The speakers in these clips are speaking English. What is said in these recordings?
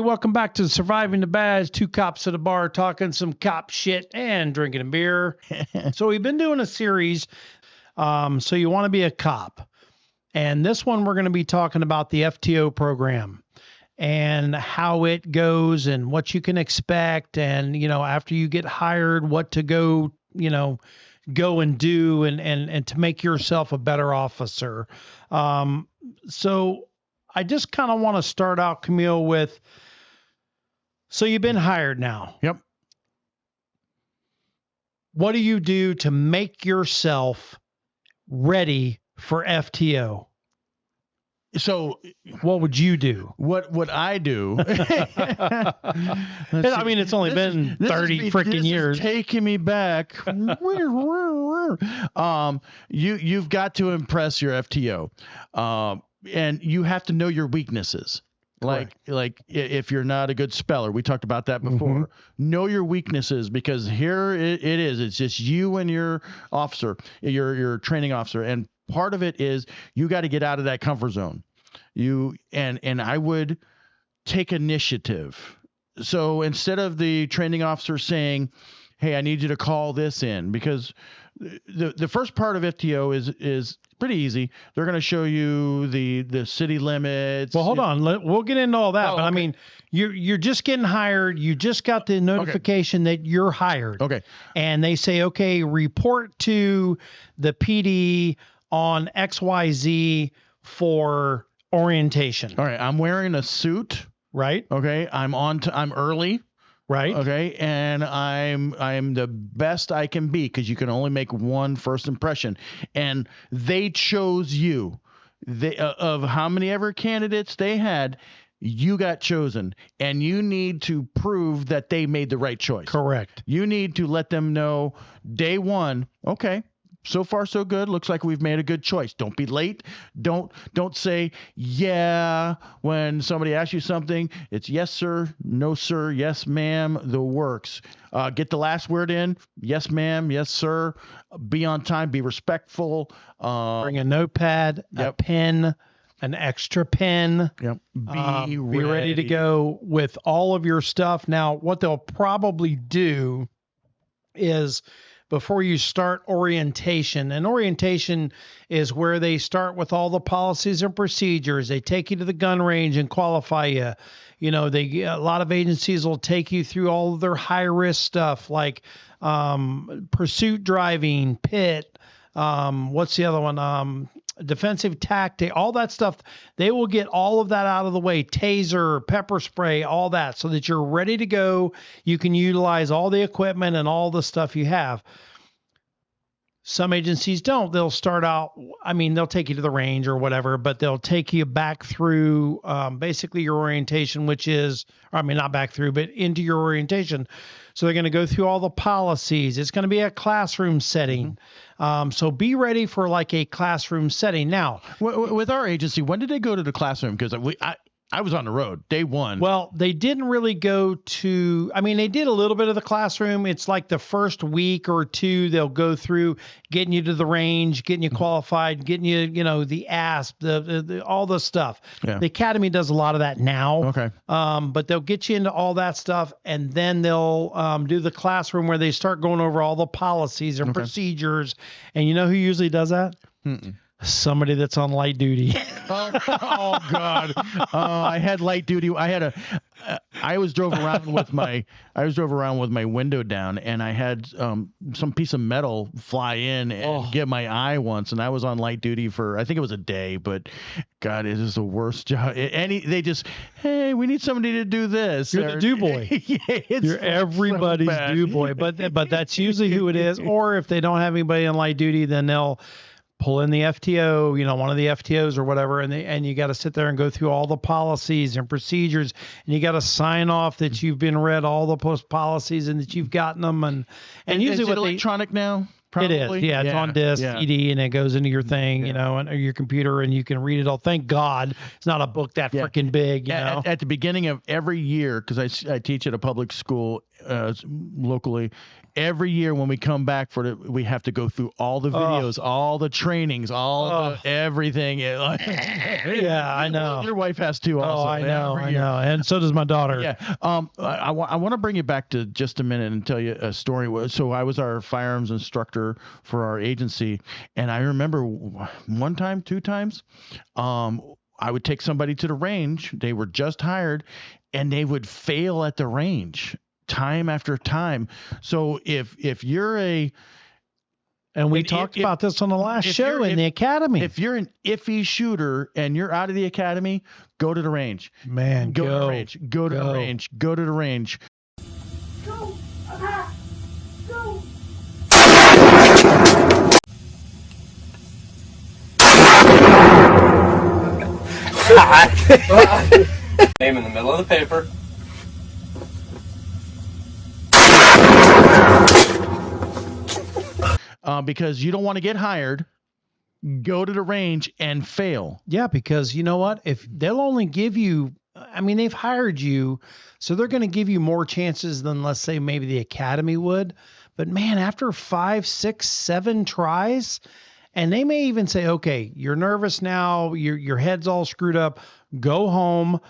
welcome back to Surviving the Badge. Two cops at a bar talking some cop shit and drinking a beer. So we've been doing a series, So You Want to Be a Cop. And this one we're going to be talking about the FTO program and how it goes and what you can expect. And, you know, after you get hired, what to go and do and to make yourself a better officer. So I just kind of want to start out, Camille, with, so you've been hired now. Yep. What do you do to make yourself ready for FTO? So what would you do? What I do? I mean, it's only been 30 freaking years. Taking me back. You've got to impress your FTO. And you have to know your weaknesses. Like if you're not a good speller, we talked about that before. Mm-hmm. Know your weaknesses, because here it is. It's just you and your officer, your training officer, and part of it is you got to get out of that comfort zone. And I would take initiative. So instead of the training officer saying, "Hey, I need you to call this in," because the first part of FTO is pretty easy. They're going to show you the city limits. Well, hold on. We'll get into all that. But okay. I mean, you're just getting hired. You just got the notification that you're hired. Okay. And they say, okay, report to the PD on XYZ for orientation. All right. I'm wearing a suit. Right. Okay. I'm early. Right. Okay. And I'm the best I can be, because you can only make one first impression. And they chose you. Of how many ever candidates they had, you got chosen. And you need to prove that they made the right choice. Correct. You need to let them know day one, okay, so far so good. Looks like we've made a good choice. Don't be late. Don't say yeah when somebody asks you something. It's yes sir, no sir, yes ma'am, the works. Get the last word in. Yes ma'am, yes sir. Be on time. Be respectful. Bring a notepad, a pen, an extra pen. Yep. Be ready to go with all of your stuff. Now, what they'll probably do is, before you start orientation, and orientation is where they start with all the policies and procedures. They take you to the gun range and qualify you. You know, a lot of agencies will take you through all of their high risk stuff, like pursuit driving, pit. What's the other one? Defensive tactic, all that stuff. They will get all of that out of the way. Taser, pepper spray, all that, so that you're ready to go. You can utilize all the equipment and all the stuff you have. Some agencies don't. They'll start out, they'll take you to the range or whatever, but they'll take you back through basically your orientation, which is, not back through, but into your orientation. So they're going to go through all the policies. It's going to be a classroom setting. So be ready for like a classroom setting. Now, with our agency, when did they go to the classroom? Because I was on the road day one. Well, they didn't really go to, they did a little bit of the classroom. It's like the first week or two, they'll go through getting you to the range, getting you qualified, getting you, the ASP, the all the stuff. Yeah. The academy does a lot of that now. Okay. But they'll get you into all that stuff, and then they'll do the classroom where they start going over all the policies and procedures. And you know who usually does that? Somebody that's on light duty. Oh God. I had light duty. I was drove around with my window down, and I had some piece of metal fly in and get my eye once, and I was on light duty for, I think it was a day, but God, it is the worst job. They just, hey, we need somebody to do this. You're the do boy. Yeah, you're everybody's do boy, but that's usually who it is. Or if they don't have anybody on light duty, then they'll pull in the FTO, one of the FTOs or whatever, and you got to sit there and go through all the policies and procedures, and you got to sign off that you've been read all the post policies and that you've gotten them. And usually is it electronic now? probably. It is. Yeah, it's on disc, CD, and it goes into your thing, and your computer, and you can read it all. Thank God it's not a book that freaking big, you know. At the beginning of every year, because I teach at a public school locally, every year when we come back we have to go through all the videos, all the trainings, all the everything. Yeah, I know. Your wife has too. Also, I know, and so does my daughter. Yeah. I want to bring you back to just a minute and tell you a story. So I was our firearms instructor for our agency, and I remember one time, two times, I would take somebody to the range. They were just hired, and they would fail at the range time after time. So if you're and we talked about this on the last show in the academy. If you're an iffy shooter and you're out of the academy, go to the range. Man, go to the range. Go to the range. Go to the range. Go! Go! Name in the middle of the paper. Because you don't want to get hired, go to the range and fail. Yeah, because you know what? If they'll only give you, I mean, they've hired you, so they're going to give you more chances than, let's say, maybe the academy would. But man, after 5, 6, 7 tries, and they may even say, okay, you're nervous now, your head's all screwed up, go home,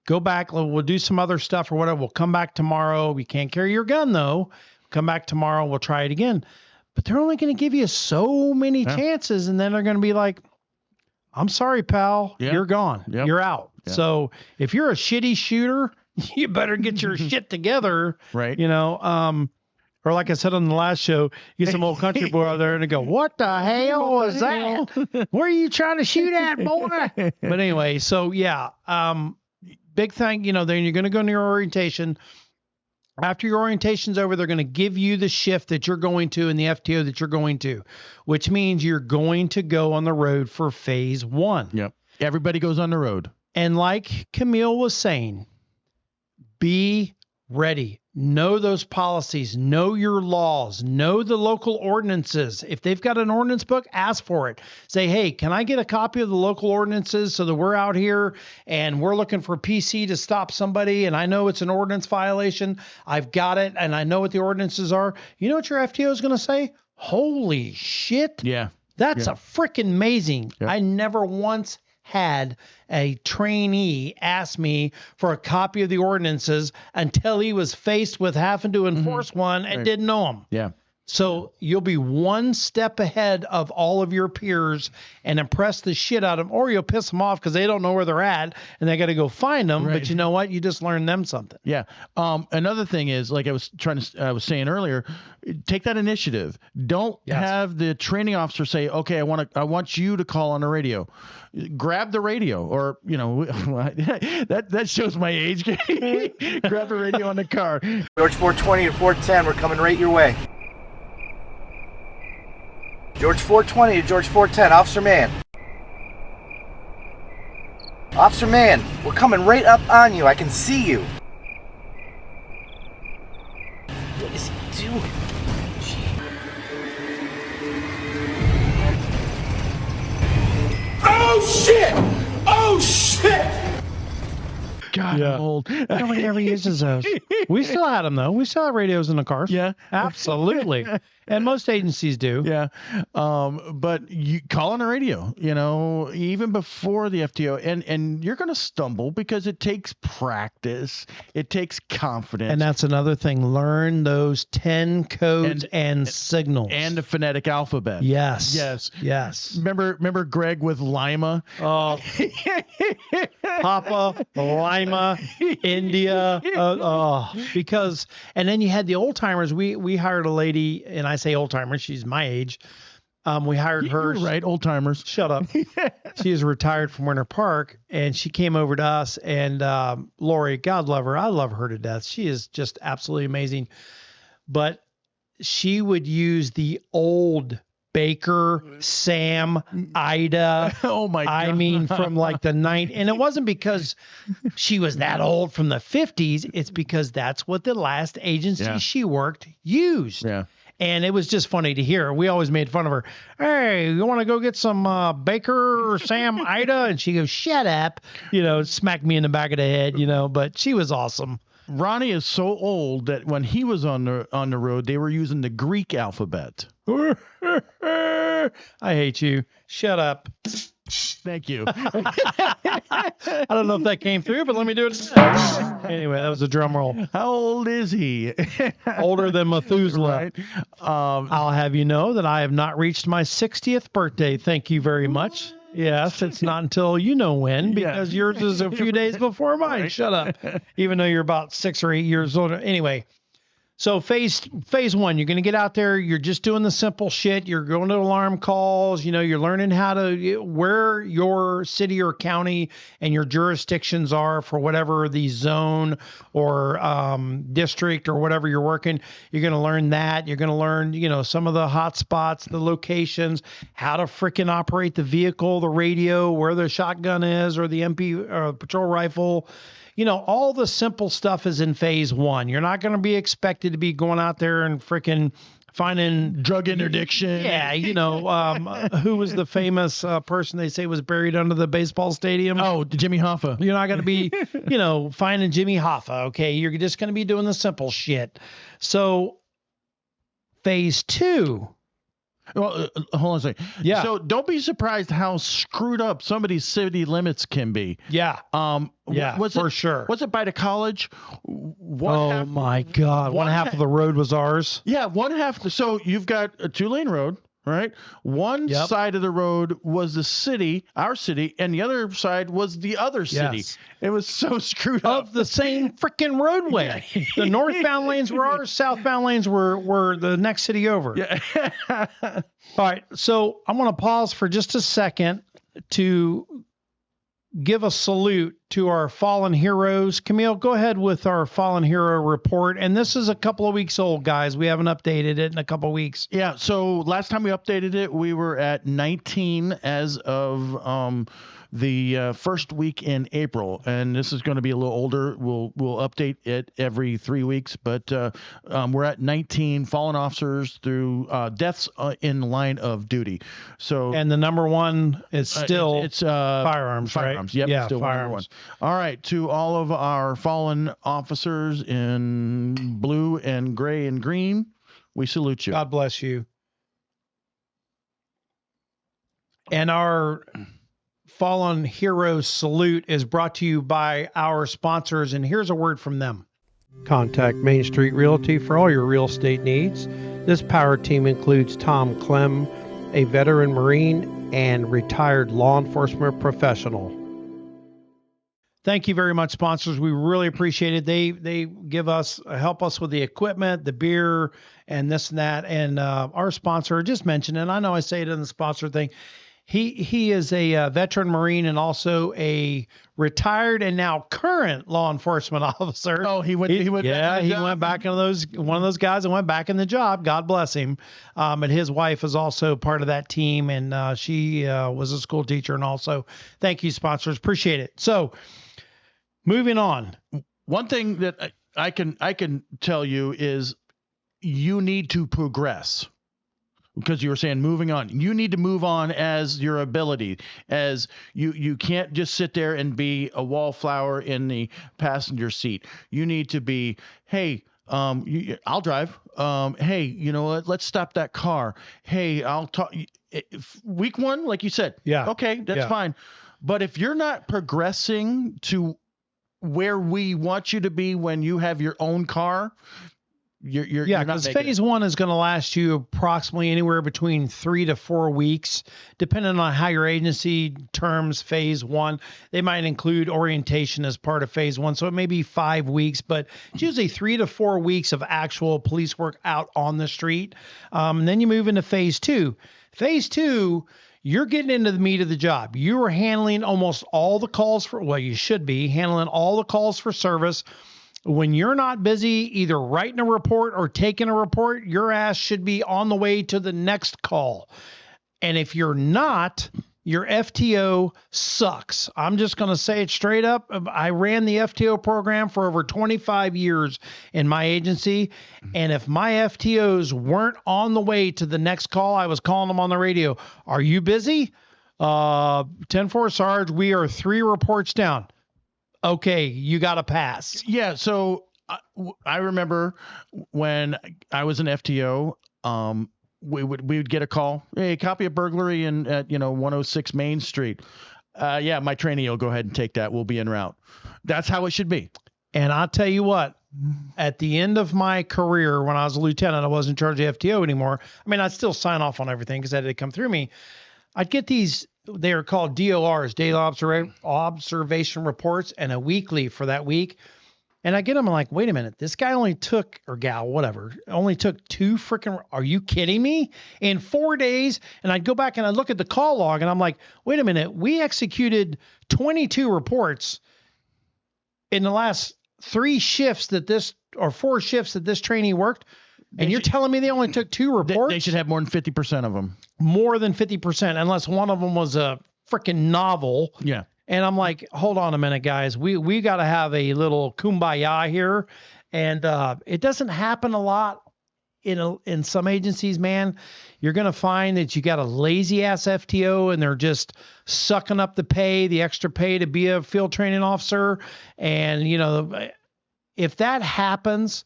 go back, we'll do some other stuff or whatever, we'll come back tomorrow. We can't carry your gun though. Come back tomorrow, we'll try it again. But they're only going to give you so many chances, and then they're going to be like, I'm sorry, pal, you're gone. Yep. You're out. Yep. So if you're a shitty shooter, you better get your shit together. Right. You know, or like I said on the last show, you get some old country boy out there and they go, what the hell was that? Where are you trying to shoot at, boy? But anyway, so yeah, big thing, then you're going to go into your orientation. After your orientation's over, they're going to give you the shift that you're going to and the FTO that you're going to, which means you're going to go on the road for phase 1. Yep. Everybody goes on the road. And like Camille was saying, be ready. Know those policies. Know your laws. Know the local ordinances. If they've got an ordinance book, ask for it. Say, hey, can I get a copy of the local ordinances so that we're out here and we're looking for PC to stop somebody and I know it's an ordinance violation. I've got it and I know what the ordinances are. You know what your FTO is going to say? Holy shit. Yeah. That's a freaking amazing. Yeah. I never once had a trainee ask me for a copy of the ordinances until he was faced with having to enforce one and didn't know them. Yeah. So you'll be one step ahead of all of your peers and impress the shit out of them, or you'll piss them off because they don't know where they're at and they got to go find them. Right. But you know what? You just learned them something. Yeah. Another thing is, like I was saying earlier, take that initiative. Don't have the training officer say, okay, I want you to call on the radio. Grab the radio, or that shows my age. Grab the radio on the car. George 420 to 410, we're coming right your way. George 420 to George 410, Officer Mann. Officer Mann, we're coming right up on you. I can see you. What is he doing? Oh shit! Oh shit! God, I'm old. Nobody ever uses those. We still had them though. We still have radios in the cars. Yeah, absolutely. And most agencies do. Yeah. But you call on the radio, even before the FTO, and you're going to stumble because it takes practice. It takes confidence. And that's another thing. Learn those 10 codes and signals. And the phonetic alphabet. Yes. Yes. Yes. Remember Greg with Lima? Oh. Papa, Lima, India. Because, and then you had the old timers. We hired a lady, and I say old timer, she's my age. We hired her. You're right, old timers. Shut up. She is retired from Winter Park, and she came over to us. And Lori, God love her, I love her to death. She is just absolutely amazing. But she would use the old Baker, Sam, Ida. Oh my God. I mean, from like the 90s. And it wasn't because she was that old from the 50s. It's because that's what the last agency she worked used. Yeah. And it was just funny to hear. We always made fun of her. Hey, you want to go get some Baker or Sam Ida? And she goes, shut up, smack me in the back of the head, but she was awesome. Ronnie is so old that when he was on the road, they were using the Greek alphabet. I hate you. Shut up. Thank you. I don't know if that came through, but let me do it. Anyway, that was a drum roll. How old is he? Older than Methuselah. Right. I'll have you know that I have not reached my 60th birthday. Thank you very much. Yes, it's not until you know when, because yours is a few days before mine. Right. Shut up. Even though you're about 6 or 8 years older. Anyway. So phase one, you're going to get out there. You're just doing the simple shit. You're going to alarm calls. You're learning where your city or county and your jurisdictions are for whatever the zone or district or whatever you're working. You're going to learn that. You're going to learn, some of the hot spots, the locations, how to freaking operate the vehicle, the radio, where the shotgun is, or the MP or patrol rifle. All the simple stuff is in phase one. You're not going to be expected to be going out there and freaking finding drug interdiction. Yeah. Who was the famous person they say was buried under the baseball stadium? Oh, Jimmy Hoffa. You're not going to be, finding Jimmy Hoffa. Okay. You're just going to be doing the simple shit. So phase two. Well, hold on a second. Yeah. So don't be surprised how screwed up some of these city limits can be. Yeah. Yeah, for sure. Was it by the college? My God. One half of the road was ours. Yeah, one half. So you've got a 2-lane road, right? One side of the road was the city, our city, and the other side was the other city. Yes. It was so screwed up. Of the same freaking roadway. The northbound lanes were ours, southbound lanes were the next city over. Yeah. All right, so I'm going to pause for just a second to give a salute to our fallen heroes. Camille, go ahead with our fallen hero report. And this is a couple of weeks old, guys. We haven't updated it in a couple of weeks. Yeah, so last time we updated it, we were at 19 as of the first week in April, and this is going to be a little older. We'll update it every 3 weeks, but we're at 19 fallen officers through deaths in line of duty. So, and the number one is still it's firearms, firearms. Right? Yep, Yeah, still firearms. All right, to all of our fallen officers in blue and gray and green, we salute you. God bless you. And our Fallen Heroes Salute is brought to you by our sponsors, and here's a word from them. Contact Mainstreet Realty for all your real estate needs. This power team includes Tom Clem, a veteran Marine and retired law enforcement professional. Thank you very much, sponsors. We really appreciate it. They help us with the equipment, the beer, and this and that. And our sponsor, just mentioned, and I know I say it in the sponsor thing, He is a veteran Marine and also a retired and now current law enforcement officer. Oh, he went back into one of those guys and went back in the job. God bless him. And his wife is also part of that team, and she was a school teacher. And also, thank you, sponsors. Appreciate it. So, moving on. One thing that I can tell you is you need to progress. Because you were saying moving on, you need to move on as your ability, as you can't just sit there and be a wallflower in the passenger seat. You need to be, hey, I'll drive. Hey, you know what? Let's stop that car. Hey, I'll talk. Week one, like you said, yeah, okay, that's fine. But if you're not progressing to where we want you to be when you have your own car, you're not because phase one is going to last you approximately anywhere between 3 to 4 weeks, depending on how your agency terms phase one. They might include orientation as part of phase one, so it may be 5 weeks, but it's usually 3 to 4 weeks of actual police work out on the street. And then you move into phase two. Phase two, you're getting into the meat of the job. You are handling almost all the calls you should be handling all the calls for service. When you're not busy either writing a report or taking a report, your ass should be on the way to the next call. And if you're not, your FTO sucks. I'm just going to say it straight up. I ran the FTO program for over 25 years in my agency. And if my FTOs weren't on the way to the next call, I was calling them on the radio. Are you busy? 10-4 Sarge, we are 3 reports down. Okay, you got to pass. Yeah. So I remember when I was an FTO, we would get a call. Hey, copy of burglary in at 106 Main Street. Yeah, my trainee will go ahead and take that. We'll be en route. That's how it should be. And I'll tell you what, at the end of my career, when I was a lieutenant, I wasn't in charge of FTO anymore. I mean, I'd still sign off on everything because that had to come through me. I'd get these, they are called DORs, daily observation reports, and a weekly for that week. And I get them, I'm like, wait a minute, this guy only took, or gal, whatever, only took 2 freaking, are you kidding me? In 4 days. And I'd go back and I'd look at the call log and I'm like, wait a minute, we executed 22 reports in the last 3 shifts that this, or 4 shifts that this trainee worked. And you're telling me they only took 2 reports? They should have more than 50% of them. More than 50%, unless one of them was a freaking novel. Yeah. And I'm like, hold on a minute, guys. We got to have a little kumbaya here. And it doesn't happen a lot in some agencies, man. You're going to find that you got a lazy ass FTO and they're just sucking up the pay, the extra pay to be a field training officer. And, if that happens,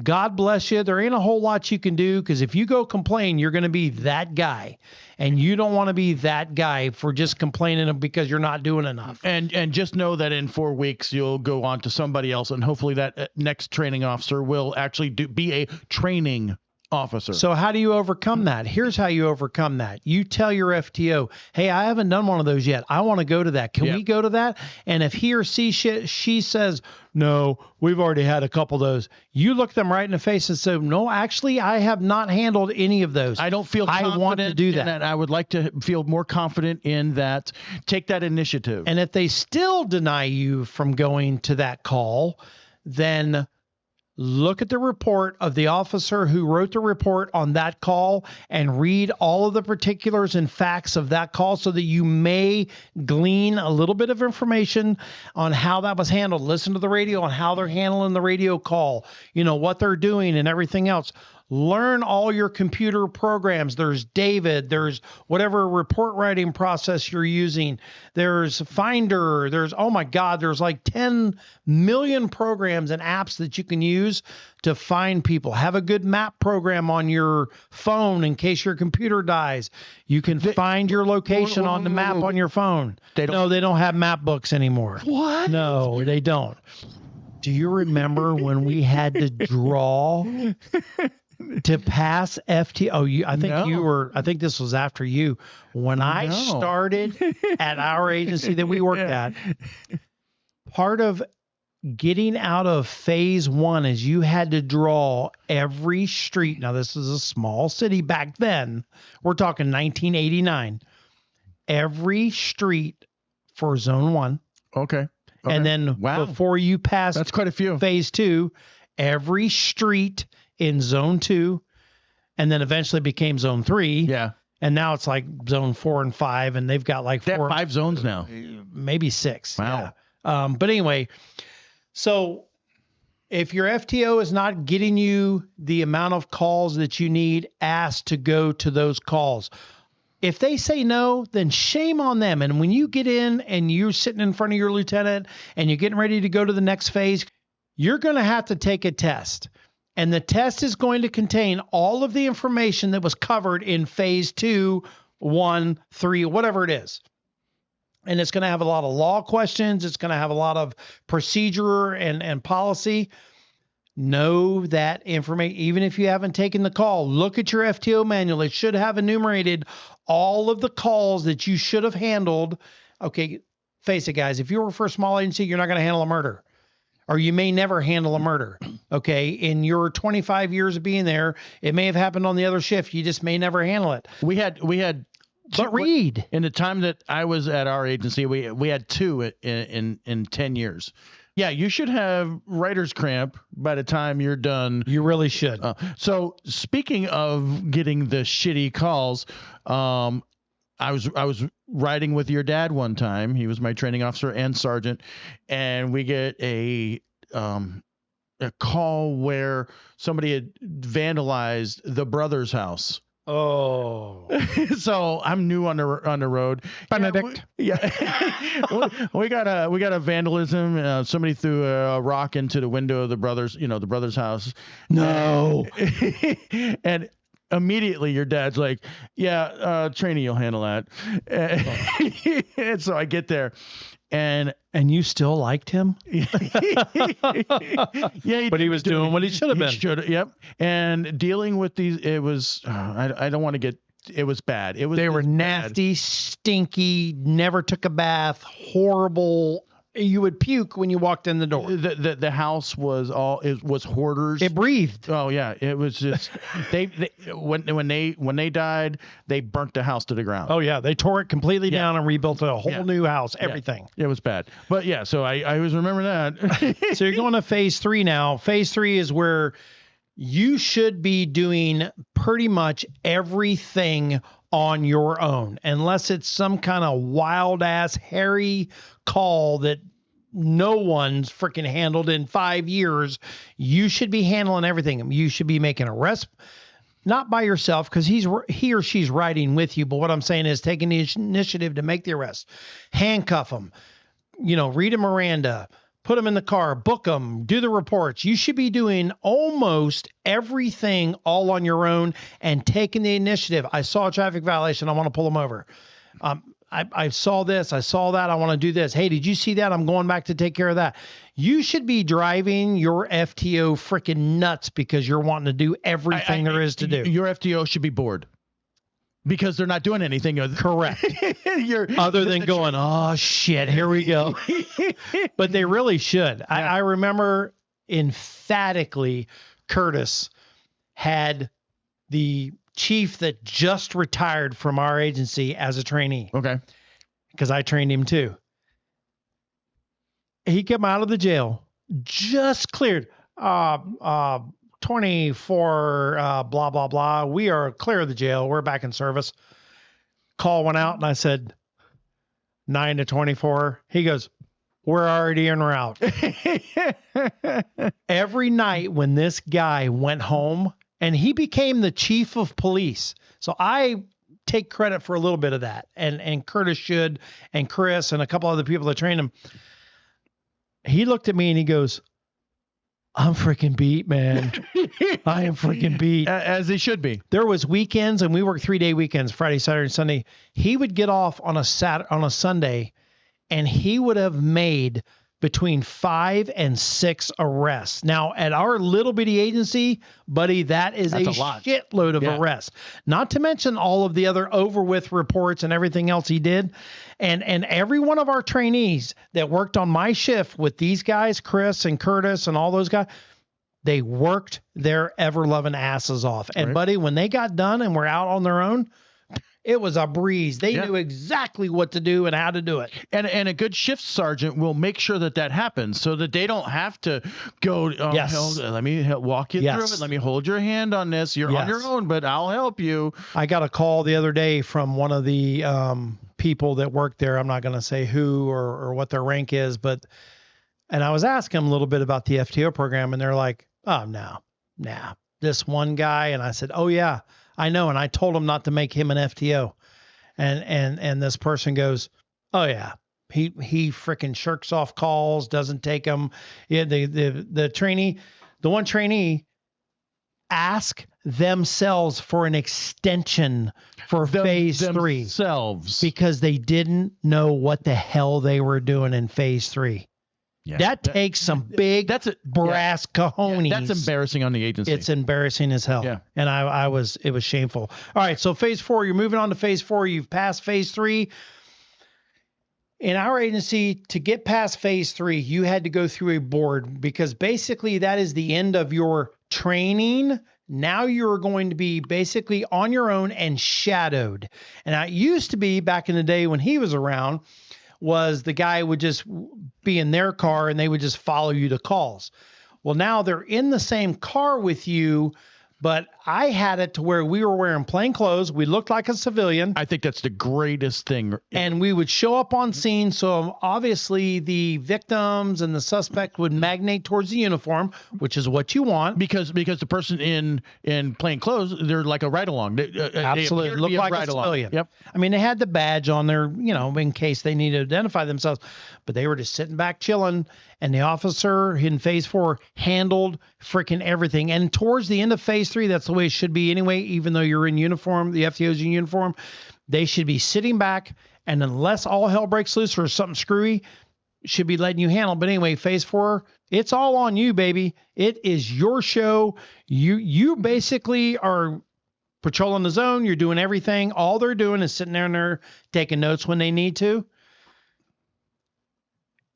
God bless you. There ain't a whole lot you can do, because if you go complain, you're going to be that guy. And you don't want to be that guy for just complaining because you're not doing enough. And just know that in 4 weeks, you'll go on to somebody else. And hopefully that next training officer will actually be a training officer. So how do you overcome that? Here's how you overcome that. You tell your FTO, hey, I haven't done one of those yet. I want to go to that. Can we go to that? And if he or she says, no, we've already had a couple of those, you look them right in the face and say, no, actually, I have not handled any of those. I don't feel confident. I want to do that. And I would like to feel more confident in that. Take that initiative. And if they still deny you from going to that call, then look at the report of the officer who wrote the report on that call and read all of the particulars and facts of that call so that you may glean a little bit of information on how that was handled. Listen to the radio on how they're handling the radio call, what they're doing and everything else. Learn all your computer programs. There's David, there's whatever report writing process you're using. There's Finder, there's like 10 million programs and apps that you can use to find people. Have a good map program on your phone in case your computer dies. You can find your location on the map on your phone. No, they don't have map books anymore. What? No, they don't. Do you remember when we had to draw to pass FTO? I think this was after you. When I started at our agency that we worked at, part of getting out of phase 1 is you had to draw every street. Now, this is a small city back then. We're talking 1989. Every street for zone 1. Okay. And then before you pass, that's quite a few. Phase 2, every street in zone 2, and then eventually became zone 3. Yeah. And now it's like zone 4 and 5, and they've got like 4, 5 zones now. Maybe 6. Wow. Yeah. But anyway, so if your FTO is not getting you the amount of calls that you need, ask to go to those calls. If they say no, then shame on them. And when you get in and you're sitting in front of your lieutenant and you're getting ready to go to the next phase, you're going to have to take a test. And the test is going to contain all of the information that was covered in phase 2, 1, 3, whatever it is. And it's going to have a lot of law questions. It's going to have a lot of procedure and policy. Know that information. Even if you haven't taken the call, look at your FTO manual. It should have enumerated all of the calls that you should have handled. Okay, face it, guys. If you work for a small agency, you're not going to handle a murder. Or you may never handle a murder. Okay, in your 25 years of being there, it may have happened on the other shift. You just may never handle it. We had But read. In the time that I was at our agency, we had 2 in 10 years. Yeah, you should have writer's cramp by the time you're done. You really should. So speaking of getting the shitty calls, I was riding with your dad one time. He was my training officer and sergeant, and we get a call where somebody had vandalized the brother's house. Oh, So I'm new on the road. Benedict. We got a vandalism. Somebody threw a rock into the window of the brother's house. No. And immediately your dad's like, yeah, trainee, you'll handle that. And so I get there, and you still liked him? yeah, But he was doing what he should have been. Yep. And dealing with these, it was I don't want to get. It was bad. They were nasty, stinky, never took a bath, horrible. You would puke when you walked in the door. The house was hoarders. It breathed. Oh yeah, it was just when they died, they burnt the house to the ground. Oh yeah, they tore it completely down and rebuilt a whole new house, everything. Yeah, it was bad. But yeah, so I always remember that. So you're going to phase 3 now. Phase 3 is where you should be doing pretty much everything on your own, unless it's some kind of wild ass hairy call that no one's freaking handled in 5 years. You should be handling everything. You should be making arrests, not by yourself, because he or she's riding with you. But what I'm saying is taking the initiative to make the arrest, handcuff them, read a Miranda, put them in the car, book them, do the reports. You should be doing almost everything all on your own and taking the initiative. I saw a traffic violation. I want to pull them over. I saw this. I saw that. I want to do this. Hey, did you see that? I'm going back to take care of that. You should be driving your FTO freaking nuts because you're wanting to do everything there is to do. Your FTO should be bored. Because they're not doing anything. Correct. Other than going, oh, shit, here we go. But they really should. Yeah. I remember emphatically Curtis had the chief that just retired from our agency as a trainee. Okay. Because I trained him too. He came out of the jail, just cleared. 24, blah, blah, blah. We are clear of the jail. We're back in service. Call went out and I said, 9 to 24. He goes, we're already en route. Every night when this guy went home, and he became the chief of police. So I take credit for a little bit of that. And Curtis should, and Chris and a couple other people that trained him. He looked at me and he goes, I'm freaking beat, man. I am freaking beat. As he should be. There was weekends, and we worked 3-day weekends, Friday, Saturday, and Sunday. He would get off on a Sunday, and he would have made between 5 and 6 arrests. Now, at our little bitty agency, buddy, that's a shitload of arrests. Not to mention all of the other over with reports and everything else he did. And every one of our trainees that worked on my shift with these guys, Chris and Curtis and all those guys, they worked their ever-loving asses off. And, buddy, when they got done and were out on their own, it was a breeze. They knew exactly what to do and how to do it. And a good shift sergeant will make sure that happens so that they don't have to go, let me walk you through it. Let me hold your hand on this. You're on your own, but I'll help you. I got a call the other day from one of the people that worked there. I'm not going to say who or what their rank is, and I was asking them a little bit about the FTO program, and they're like, oh, no, this one guy. And I said, oh, yeah. I know, and I told him not to make him an FTO, and this person goes, "Oh yeah, he freaking shirks off calls, doesn't take them." Yeah, the trainee, the one trainee, ask themselves for an extension for phase 3 because they didn't know what the hell they were doing in phase 3. Yeah, that takes some big brass cojones. That's embarrassing on the agency. It's embarrassing as hell. Yeah. And it was shameful. All right. So phase 4, you're moving on to phase 4. You've passed phase 3. In our agency, to get past phase 3, you had to go through a board because basically that is the end of your training. Now you're going to be basically on your own and shadowed. And it used to be back in the day when he was around, was the guy would just be in their car and they would just follow you to calls. Well, now they're in the same car with you, But I had it to where we were wearing plain clothes. We looked like a civilian. I think that's the greatest thing. And we would show up on scene. So obviously the victims and the suspect would magnate towards the uniform, which is what you want. Because the person in plain clothes, they're like a ride along. Absolutely. Look like a civilian. Yep. I mean, they had the badge on there, in case they need to identify themselves, but they were just sitting back chilling. And the officer in phase 4 handled freaking everything. And towards the end of phase 3, that's the way it should be anyway, even though you're in uniform, the FTO's in uniform, they should be sitting back. And unless all hell breaks loose or something screwy, should be letting you handle. But anyway, phase 4, it's all on you, baby. It is your show. You basically are patrolling the zone. You're doing everything. All they're doing is sitting there and they're taking notes when they need to.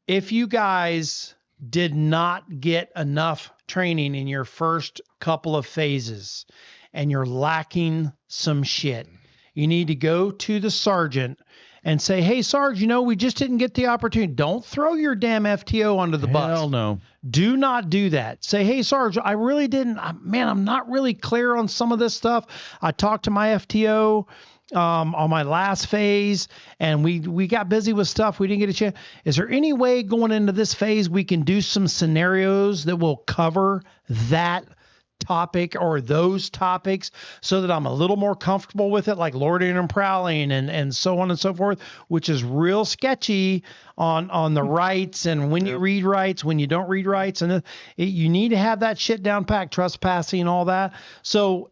If you guys did not get enough training in your first couple of phases and you're lacking some shit, you need to go to the sergeant and say, hey, Sarge, we just didn't get the opportunity. Don't throw your damn FTO under the bus. Hell no. Do not do that. Say, hey, Sarge, I really didn't, I'm not really clear on some of this stuff. I talked to my FTO on my last phase and we got busy with stuff. We didn't get a chance. Is there any way going into this phase we can do some scenarios that will cover that topic or those topics so that I'm a little more comfortable with it, like lording and prowling and so on and so forth, which is real sketchy on the rights and when you read rights, when you don't read rights. And you need to have that shit down packed, trespassing, all that. So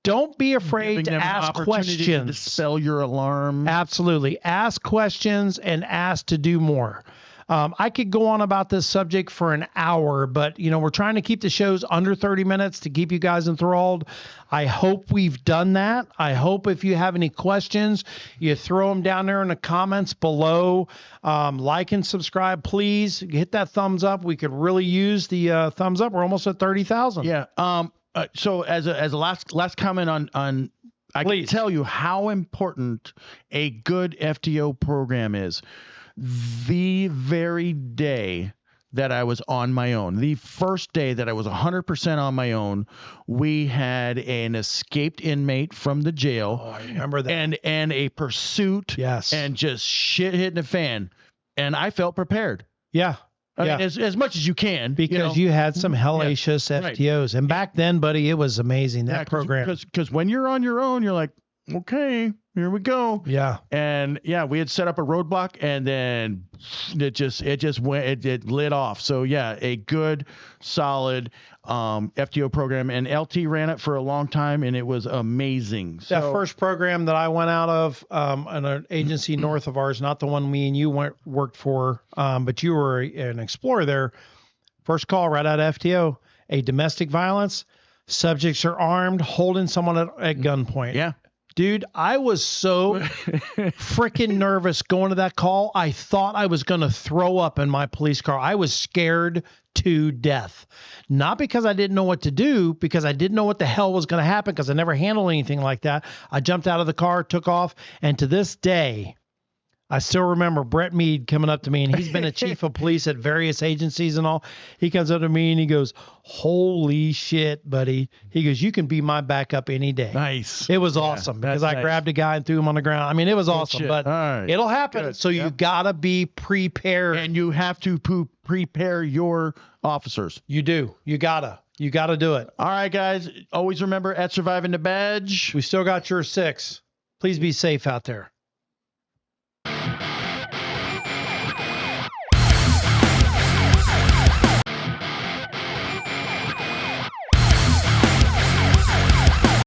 don't be afraid to ask questions. Dispel your alarm. Absolutely. Ask questions and ask to do more. I could go on about this subject for an hour, but we're trying to keep the shows under 30 minutes to keep you guys enthralled. I hope we've done that. I hope if you have any questions, you throw them down there in the comments below. Like and subscribe, please. Hit that thumbs up. We could really use the thumbs up. We're almost at 30,000. Yeah. So as a last comment on I can tell you how important a good FTO program is. The very day that I was on my own, the first day that I was 100% on my own, we had an escaped inmate from the jail. Oh, I remember that. And a pursuit. Yes. And just shit hitting the fan. And I felt prepared. Yeah. I mean, as much as you can. Because you had some hellacious FTOs. And back then, buddy, it was amazing, that program. Because when you're on your own, you're like, okay, here we go. Yeah. And we had set up a roadblock and then it lit off. So yeah, a good, solid FTO program, and LT ran it for a long time and it was amazing. That first program that I went out of in an agency north of ours, not the one me and you worked for, but you were an explorer there. First call right out of FTO, a domestic violence, subjects are armed, holding someone at gunpoint. Yeah. Dude, I was so freaking nervous going to that call. I thought I was going to throw up in my police car. I was scared to death. Not because I didn't know what to do, because I didn't know what the hell was going to happen, because I never handled anything like that. I jumped out of the car, took off, and to this day, I still remember Brett Mead coming up to me, and he's been a chief of police at various agencies and all. He comes up to me and he goes, holy shit, buddy. He goes, you can be my backup any day. Nice. It was awesome because I grabbed a guy and threw him on the ground. I mean, it was awesome, but it'll happen. Good. So you gotta be prepared. And you have to prepare your officers. You do. You gotta do it. All right, guys. Always remember, at surviving the badge, we still got your 6. Please be safe out there.